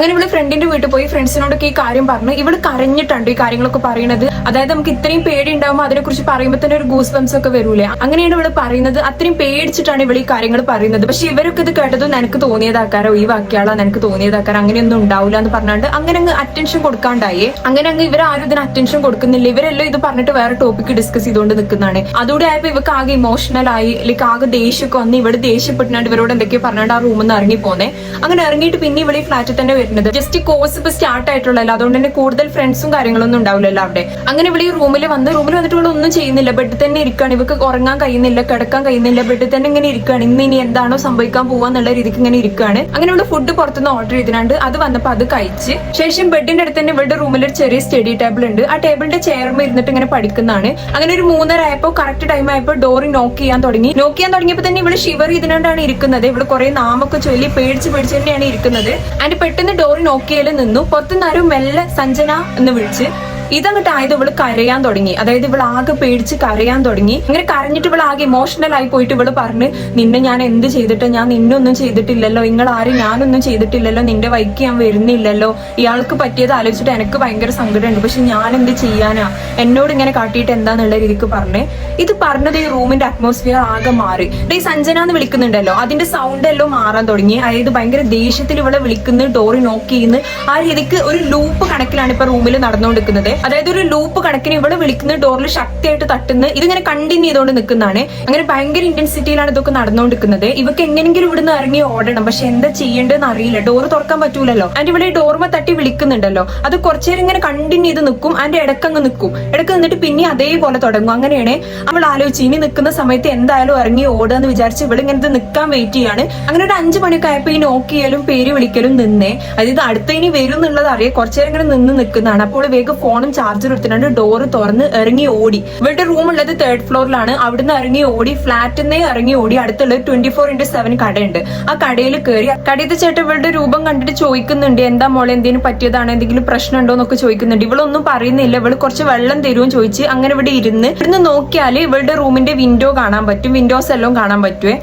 അങ്ങനെ ഇവള് ഫ്രണ്ടിന്റെ വീട്ടിൽ പോയി ഫ്രണ്ട്സിനോടൊക്കെ ഈ കാര്യം പറഞ്ഞു. ഇവള് കരഞ്ഞിട്ടുണ്ട് ഈ കാര്യങ്ങളൊക്കെ പറയുന്നത്. അതായത് നമുക്ക് ഇത്രയും പേടി ഉണ്ടാവുമ്പോൾ അതിനെ കുറിച്ച് പറയുമ്പോൾ തന്നെ ഒരു ഗൂസ് ബംസ് ഒക്കെ വരൂലേ, അങ്ങനെയാണ് ഇവള് പറയുന്നത്. അത്രയും പേടിച്ചിട്ടാണ് ഇവള് ഈ കാര്യങ്ങൾ പറയുന്നത്. പക്ഷെ ഇവരൊക്കെ ഇത് കേട്ടതും നിനക്ക് തോന്നിയതാക്കാരോ, ഈ വാക്യാളാ നിനക്ക് തോന്നിയതാക്കാരോ, അങ്ങനെയൊന്നും ഉണ്ടാവില്ല എന്ന് പറഞ്ഞാണ്ട് അങ്ങനെ അങ്ങ് അറ്റൻഷൻ കൊടുക്കാണ്ടായേ. അങ്ങനെ അങ്ങ് ഇവരാരും ഇതിന് അറ്റൻഷൻ കൊടുക്കുന്നില്ല. ഇവരെല്ലാം ഇത് പറഞ്ഞിട്ട് വേറെ ടോപ്പിക് ഡിസ്കസ് ചെയ്തുകൊണ്ട് നിൽക്കുന്നതാണ്. അതുകൂടെ ആയപ്പോ ഇവർക്ക് ആകെ ഇമോഷണൽ ആയി, ലൈക്ക് ആകെ ദേഷ്യമൊക്കെ വന്ന് ഇവിടെ ദേഷ്യപ്പെട്ടിട്ട് ഇവരോട് എന്തൊക്കെയോ പറഞ്ഞാണ്ട് ആ റൂമിൽ നിന്ന് ഇറങ്ങി പോന്നെ. അങ്ങനെ ഇറങ്ങിയിട്ട് പിന്നെ ഇവിടെ ഈ ഫ്ലാറ്റിൽ തന്നെ വരുന്നത്. ജസ്റ്റ് കോഴ്സ് ഇപ്പൊ സ്റ്റാർട്ട് ആയിട്ടുള്ളല്ലോ, അതുകൊണ്ട് തന്നെ കൂടുതൽ ഫ്രണ്ട്സും കാര്യങ്ങളൊന്നും ഉണ്ടാവില്ലല്ലോ അവിടെ. അങ്ങനെ ഇവിടെ ഈ റൂമിൽ വന്നിട്ട് ഇവിടെ ഒന്നും ചെയ്യുന്നില്ല, ബെഡിൽ തന്നെ ഇരിക്കുകയാണ്. ഇവർക്ക് ഉറങ്ങാൻ കഴിയുന്നില്ല, കിടക്കാൻ കഴിയുന്നില്ല, ബെഡിൽ തന്നെ ഇങ്ങനെ ഇരിക്കുകയാണ്. ഇനി എന്താണോ സംഭവിക്കാൻ പോവാന്നുള്ള രീതിക്ക് ഇങ്ങനെ ഇരിക്കുകയാണ്. അങ്ങനെ ഇവിടെ ഫുഡ് പുറത്തുനിന്ന് ഓർഡർ ചെയ്തിട്ടുണ്ട്. അത് വന്നപ്പോൾ അത് കഴിച്ച് ശേഷം ബെഡിന്റെ അടുത്ത് തന്നെ ഇവരുടെ റൂമിൽ ഒരു ചെറിയ സ്റ്റഡി ടേബിൾ ഉണ്ട്. ആ ടേബിളിന്റെ ചെയർമ ഇരുന്നിട്ട് ഇങ്ങനെ പഠിക്കുന്നതാണ്. അങ്ങനെ ഒരു 3:30 ആയപ്പോൾ കറക്റ്റ് ടൈം ആയപ്പോൾ ഡോർ നോക്ക് ചെയ്യാൻ തുടങ്ങിയപ്പോൾ തന്നെ ഇവിടെ ഷിവർ ചെയ്തിട്ടാണ് ഇരിക്കുന്നത്. ഇവിടെ കുറെ നാമൊക്കെ ചൊല്ലി പേടിച്ച് തന്നെയാണ് ഇരിക്കുന്നത്. ആൻഡ് പെട്ടെന്ന് ഡോർ നോക്കിയാൽ നിന്നു. പുറത്തുനിന്നാരും മെല്ലെ സഞ്ജന എന്ന് വിളിച്ച് ഇതങ്ങോട്ട് ആയത് ഇവള് കരയാൻ തുടങ്ങി. അതായത് ഇവൾ ആകെ പേടിച്ച് കരയാൻ തുടങ്ങി. അങ്ങനെ കരഞ്ഞിട്ട് ഇവൾ ആകെ ഇമോഷണൽ ആയി പോയിട്ട് ഇവള് പറഞ്ഞ്, നിന്നെ ഞാൻ എന്ത് ചെയ്തിട്ട്, ഞാൻ നിന്നൊന്നും ചെയ്തിട്ടില്ലല്ലോ, നിങ്ങൾ ആരും ഞാനൊന്നും ചെയ്തിട്ടില്ലല്ലോ, നിന്റെ വൈക്ക് ഞാൻ വരുന്നില്ലല്ലോ, ഇയാൾക്ക് പറ്റിയത് ആലോചിച്ചിട്ട് എനിക്ക് ഭയങ്കര സങ്കടമുണ്ട്, പക്ഷെ ഞാൻ എന്ത് ചെയ്യാനാ, എന്നോട് ഇങ്ങനെ കാട്ടിയിട്ട് എന്താന്നുള്ള രീതിക്ക് പറഞ്ഞേ. ഇത് പറഞ്ഞത് ഈ റൂമിന്റെ അറ്റ്മോസ്ഫിയർ ആകെ മാറി. ഈ സഞ്ജന എന്ന് വിളിക്കുന്നുണ്ടല്ലോ, അതിന്റെ സൗണ്ട് എല്ലാം മാറാൻ തുടങ്ങി. അതായത് ഭയങ്കര ദേഷ്യത്തിൽ ഇവളെ വിളിക്കുന്നു, ഡോറി നോക്ക് ചെയ്യുന്നു. ആ രീതിക്ക് ഒരു ലൂപ്പ് കണക്കിലാണ് ഇപ്പൊ റൂമിൽ നടന്നുകൊണ്ടിരിക്കുന്നത്. അതായത് ഒരു ലൂപ്പ് കണക്കിന് ഇവിടെ വിളിക്കുന്ന ഡോറിൽ ശക്തിയായിട്ട് തട്ടുന്ന ഇതിങ്ങനെ കണ്ടിന്യൂ ചെയ്തുകൊണ്ട് നിൽക്കുന്നതാണ്. അങ്ങനെ ഭയങ്കര ഇന്റൻസിറ്റിയിലാണ് ഇതൊക്കെ നടന്നുകൊണ്ടിരിക്കുന്നത്. ഇവക്ക് എങ്ങനെയെങ്കിലും ഇവിടുന്ന് ഇറങ്ങി ഓടണം, പക്ഷെ എന്താ ചെയ്യേണ്ടതെന്ന് അറിയില്ല. ഡോർ തുറക്കാൻ പറ്റൂലല്ലോ. ആൻഡ് ഇവിടെ ഡോർമ തട്ടി വിളിക്കുന്നുണ്ടല്ലോ, അത് കുറച്ചേരം ഇങ്ങനെ കണ്ടിന്യൂ ചെയ്ത് നിൽക്കും. ആൻഡ് ഇടക്കങ്ങ് നിൽക്കും, ഇടക്ക് നിന്നിട്ട് പിന്നെ അതേപോലെ തുടങ്ങും. അങ്ങനെയാണ് അവൾ ആലോചിച്ച് ഇനി നിൽക്കുന്ന സമയത്ത് എന്തായാലും ഇറങ്ങി ഓടുകയെന്ന് വിചാരിച്ച് ഇവിടെ ഇങ്ങനത്തെ നിൽക്കാൻ വെയിറ്റ് ചെയ്യാണ്. അങ്ങനെ ഒരു 5 മണിയൊക്കെ ആയപ്പോ ഈ നോക്ക് ചെയ്യലും പേര് വിളിക്കലും നിന്നേ. അതായത് അടുത്ത ഇനി വരും എന്നുള്ളത് അറിയാം. കുറച്ചേരം ഇങ്ങനെ നിന്ന് നിൽക്കുന്നതാണ്. അപ്പോൾ വേഗം ഫോണും ചാർജർ എടുത്തിട്ടുണ്ട് ഡോറ് തുറന്ന് ഇറങ്ങി ഓടി. ഇവരുടെ റൂം ഉള്ളത് 3rd ഫ്ലോറിലാണ്. അവിടുന്ന് ഇറങ്ങി ഓടി, ഫ്ലാറ്റിൽ ഇറങ്ങി ഓടി. അടുത്തുള്ള 24x7 കടയുണ്ട്. ആ കടയിൽ കയറി. കടയത്തെ ചേട്ടൻ ഇവളുടെ രൂപം കണ്ടിട്ട് ചോദിക്കുന്നുണ്ട്, എന്താ മോളെ, എന്തെങ്കിലും പറ്റിയതാണ്, എന്തെങ്കിലും പ്രശ്നം ഉണ്ടോ എന്നൊക്കെ ചോദിക്കുന്നുണ്ട്. ഇവളൊന്നും പറയുന്നില്ല. ഇവള് കുറച്ച് വെള്ളം തരുമെന്ന് ചോദിച്ച് അങ്ങനെ ഇവിടെ ഇവിടുന്ന് നോക്കിയാൽ ഇവളുടെ റൂമിന്റെ വിൻഡോ കാണാൻ പറ്റും. വിൻഡോസ് എല്ലാം കാണാൻ പറ്റുവേ.